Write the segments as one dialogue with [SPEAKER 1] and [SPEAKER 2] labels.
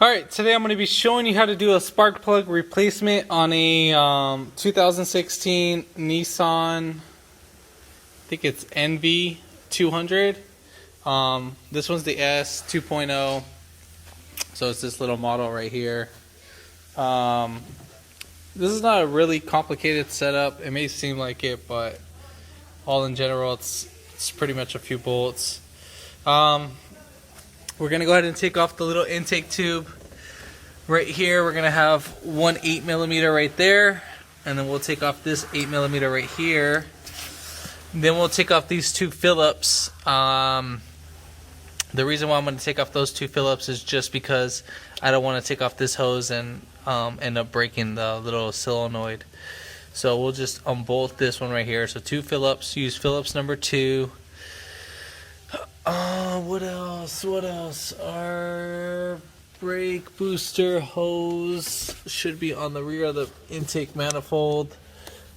[SPEAKER 1] Alright, today I'm going to be showing you how to do a spark plug replacement on a 2016 Nissan, I think it's nv200. This one's the S 2.0, so it's this little model right here. This is not a really complicated setup. It may seem like it, but all in general it's pretty much a few bolts. We're going to go ahead and take off the little intake tube right here. We're going to have one 8mm right there, and then we'll take off this 8mm right here. Then we'll take off these two Phillips. The reason why I'm going to take off those two Phillips is just because I don't want to take off this hose and end up breaking the little solenoid. So we'll just unbolt this one right here. So two Phillips, use Phillips number 2. What else? Our brake booster hose should be on the rear of the intake manifold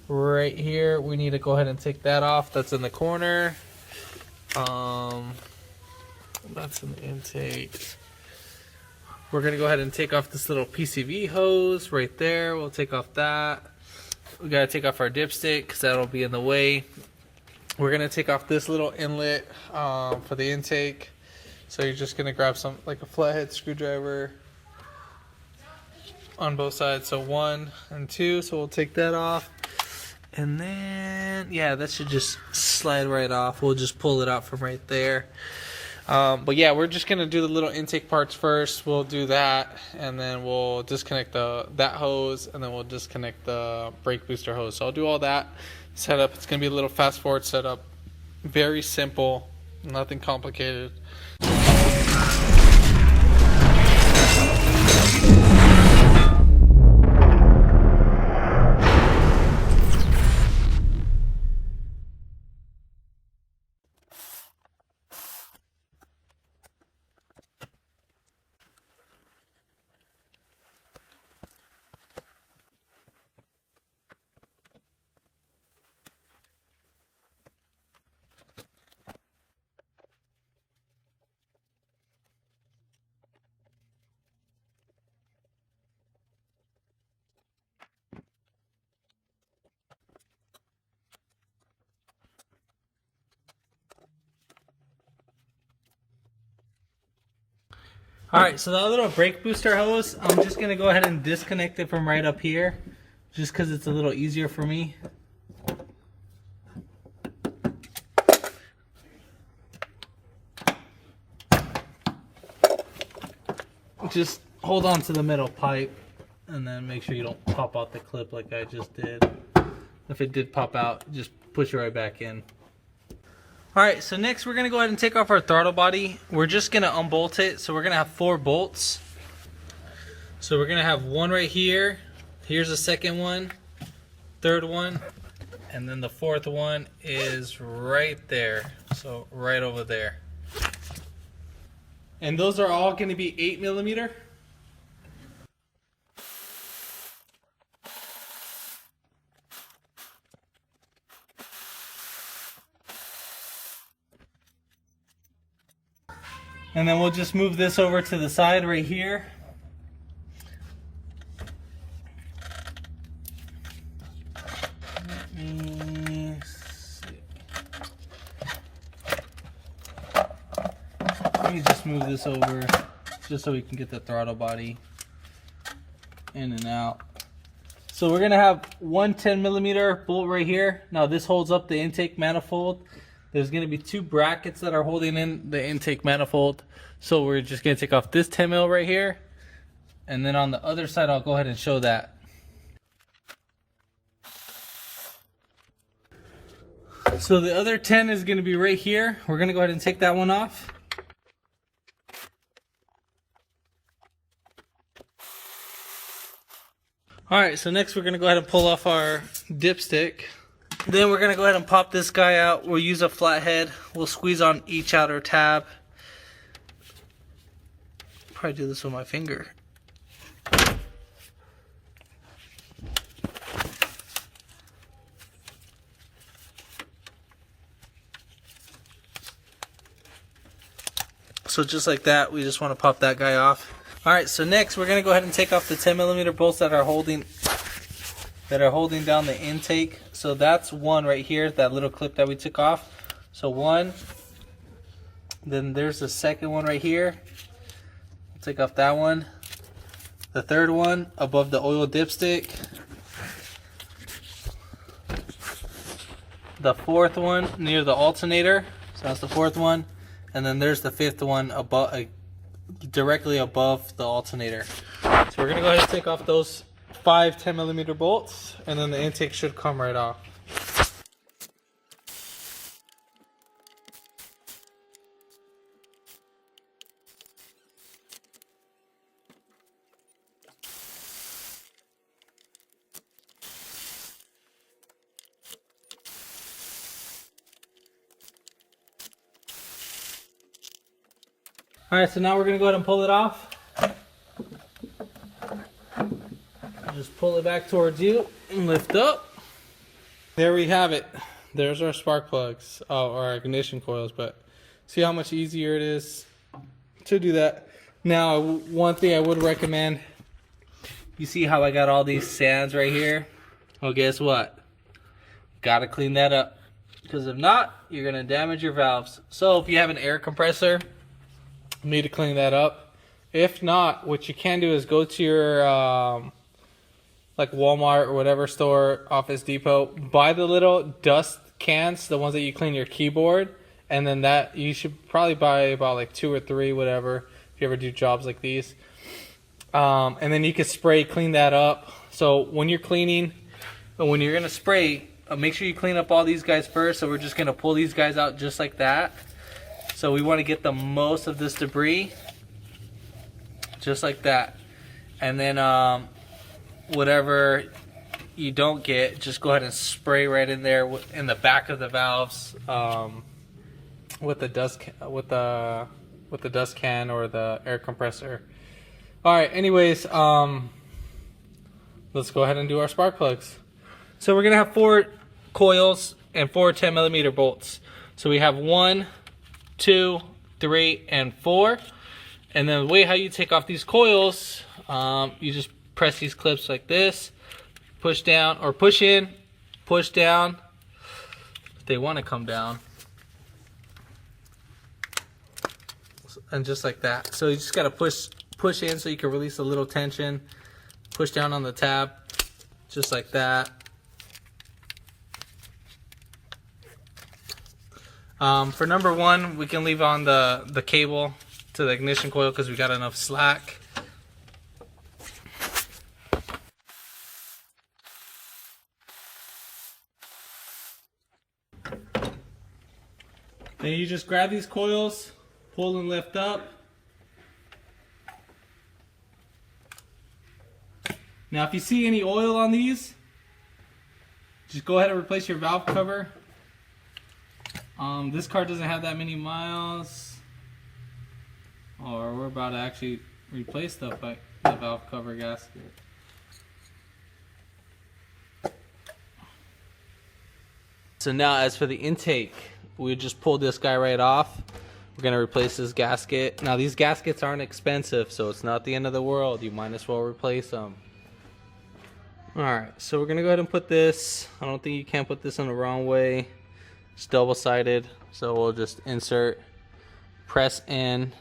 [SPEAKER 1] right here. We need to go ahead and take that off. That's in the corner. That's in the intake. We're gonna go ahead and take off this little PCV hose right there. We'll take off that. We gotta take off our dipstick because that'll be in the way. We're gonna take off this little inlet for the intake. So you're just gonna grab some, like a flathead screwdriver on both sides. So 1 and 2. So we'll take that off, and then yeah, that should just slide right off. We'll just pull it out from right there. But yeah, we're just gonna do the little intake parts first. We'll do that, and then we'll disconnect that hose, and then we'll disconnect the brake booster hose. So I'll do all that setup. It's gonna be a little fast forward setup. Very simple, nothing complicated. Alright, so the little brake booster hose, I'm just going to go ahead and disconnect it from right up here, just because it's a little easier for me. Just hold on to the metal pipe, and then make sure you don't pop out the clip like I just did. If it did pop out, just push it right back in. Alright, so next we're going to go ahead and take off our throttle body. We're just going to unbolt it. So we're going to have 4 bolts. So we're going to have one right here. Here's the second one, third one, and then the fourth one is right there. So right over there. And those are all going to be 8mm. And then we'll just move this over to the side right here. Let me see. Let me just move this over just so we can get the throttle body in and out. So we're going to have one 10mm bolt right here. Now this holds up the intake manifold. There's going to be 2 brackets that are holding in the intake manifold. So we're just going to take off this 10mm right here. And then on the other side, I'll go ahead and show that. So the other 10 is going to be right here. We're going to go ahead and take that one off. Alright, so next we're going to go ahead and pull off our dipstick. Then we're going to go ahead and pop this guy out. We'll use a flathead. We'll squeeze on each outer tab. Probably do this with my finger. So just like that, we just want to pop that guy off. Alright, so next we're going to go ahead and take off the 10mm bolts that are holding down the intake. So that's one right here, that little clip that we took off. So one, then there's the second one right here. We'll take off that one. The third one above the oil dipstick. The fourth one near the alternator. So that's the fourth one. And then there's the fifth one above, directly above the alternator. So we're gonna go ahead and take off those 5 10mm bolts, and then the intake should come right off. Alright, so now we're gonna go ahead and pull it off. Just pull it back towards you and lift up. There we have it. There's our spark plugs, or our ignition coils, but see how much easier it is to do that. Now, one thing I would recommend, you see how I got all these sands right here? Well, guess what? Gotta clean that up, because if not, you're gonna damage your valves. So if you have an air compressor, you need to clean that up. If not, what you can do is go to your like Walmart or whatever store, Office Depot, buy the little dust cans, the ones that you clean your keyboard, and then that you should probably buy about like 2 or 3, whatever, if you ever do jobs like these. And then you can spray, clean that up. So when you're cleaning, when you're gonna spray, make sure you clean up all these guys first. So we're just gonna pull these guys out just like that. So we want to get the most of this debris, just like that. And then whatever you don't get, just go ahead and spray right in there in the back of the valves with the dust can or the air compressor. All right. Anyways, let's go ahead and do our spark plugs. So we're gonna have 4 coils and 4 10mm bolts. So we have 1, 2, 3, and 4. And then the way how you take off these coils, you just press these clips like this, push down or push in, push down. They want to come down, and just like that. So you just gotta push in so you can release a little tension. Push down on the tab, just like that. For number 1, we can leave on the cable to the ignition coil because we got enough slack. Then you just grab these coils, pull and lift up. Now if you see any oil on these, just go ahead and replace your valve cover. This car doesn't have that many miles, or we're about to actually replace the valve cover gasket. So now as for the intake, we just pulled this guy right off. We're gonna replace this gasket. Now these gaskets aren't expensive, so it's not the end of the world. You might as well replace them. Alright, so we're gonna go ahead and put this. I don't think you can put this in the wrong way. It's double-sided, so we'll just insert, press in,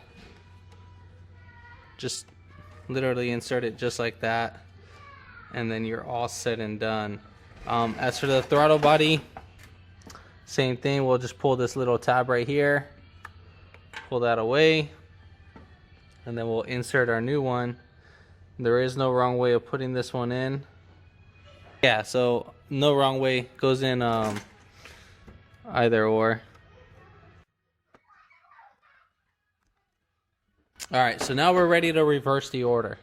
[SPEAKER 1] just literally insert it just like that, and then you're all set and done. As for the throttle body, same thing. We'll just pull this little tab right here, pull that away, and then we'll insert our new one. There is no wrong way of putting this one in. Yeah, so no wrong way, goes in either or. Alright, so now we're ready to reverse the order.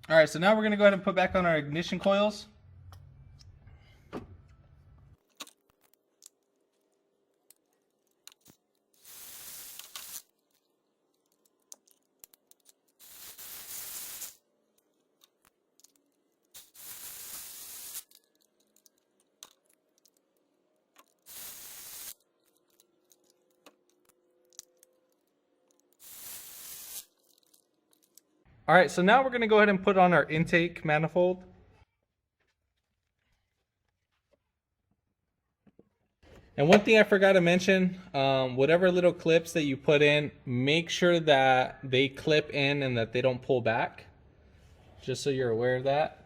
[SPEAKER 1] All right, so now we're gonna go ahead and put back on our ignition coils. All right, so now we're gonna go ahead and put on our intake manifold. And one thing I forgot to mention, whatever little clips that you put in, make sure that they clip in and that they don't pull back, just so you're aware of that.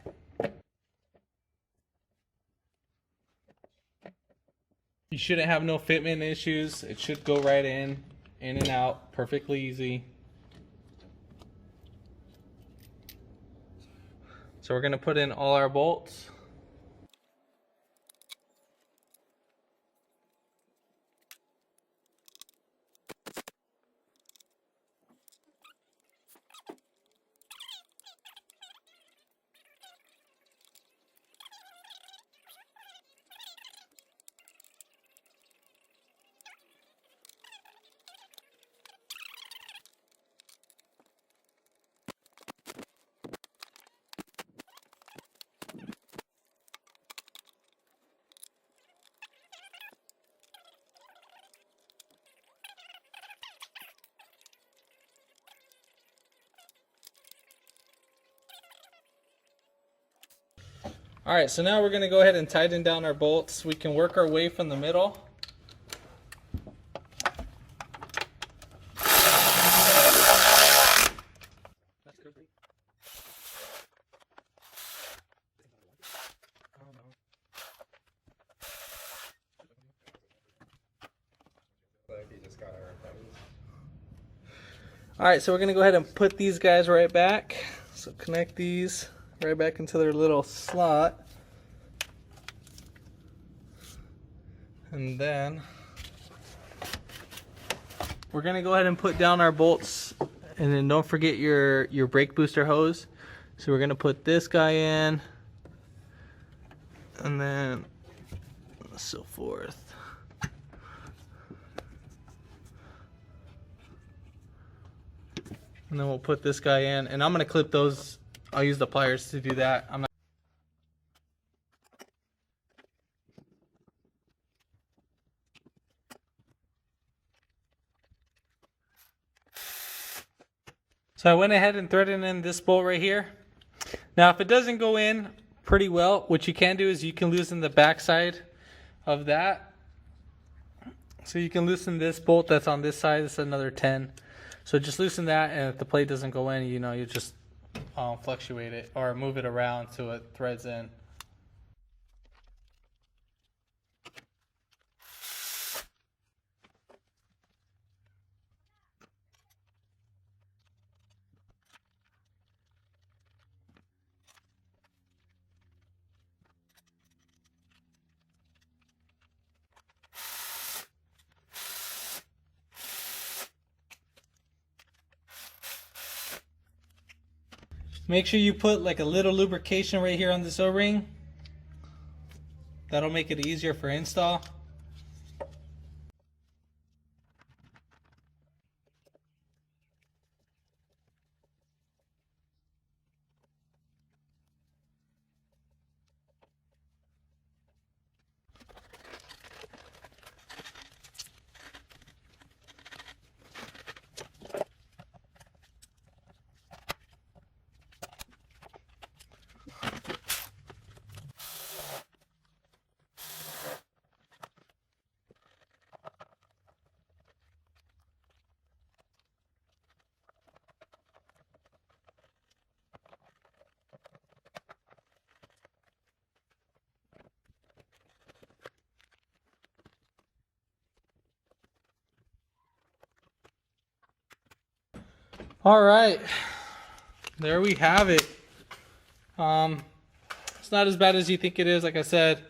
[SPEAKER 1] You shouldn't have no fitment issues. It should go right in and out, perfectly easy. So we're gonna put in all our bolts. All right, so now we're gonna go ahead and tighten down our bolts. We can work our way from the middle. All right, so we're gonna go ahead and put these guys right back. So connect these right back into their little slot. And then we're gonna go ahead and put down our bolts, and then don't forget your brake booster hose. So we're gonna put this guy in, and then so forth. And then we'll put this guy in, and I'm gonna clip those. I'll use the pliers to do that. I'm not. So I went ahead and threaded in this bolt right here. Now, if it doesn't go in pretty well, what you can do is you can loosen the back side of that. So you can loosen this bolt that's on this side. It's another 10. So just loosen that, and if the plate doesn't go in, you know, you just fluctuate it or move it around so it threads in. Make sure you put like a little lubrication right here on this O-ring. That'll make it easier for install. All right, there we have it. It's not as bad as you think it is. Like I said,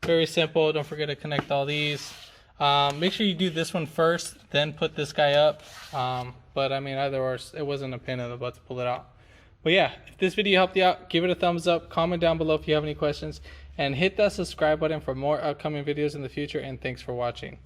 [SPEAKER 1] very simple. Don't forget to connect all these. Make sure you do this one first, then put this guy up. But I mean, either or, it wasn't a pain in the butt to pull it out. But yeah, if this video helped you out, give it a thumbs up, comment down below if you have any questions, and hit that subscribe button for more upcoming videos in the future, and thanks for watching.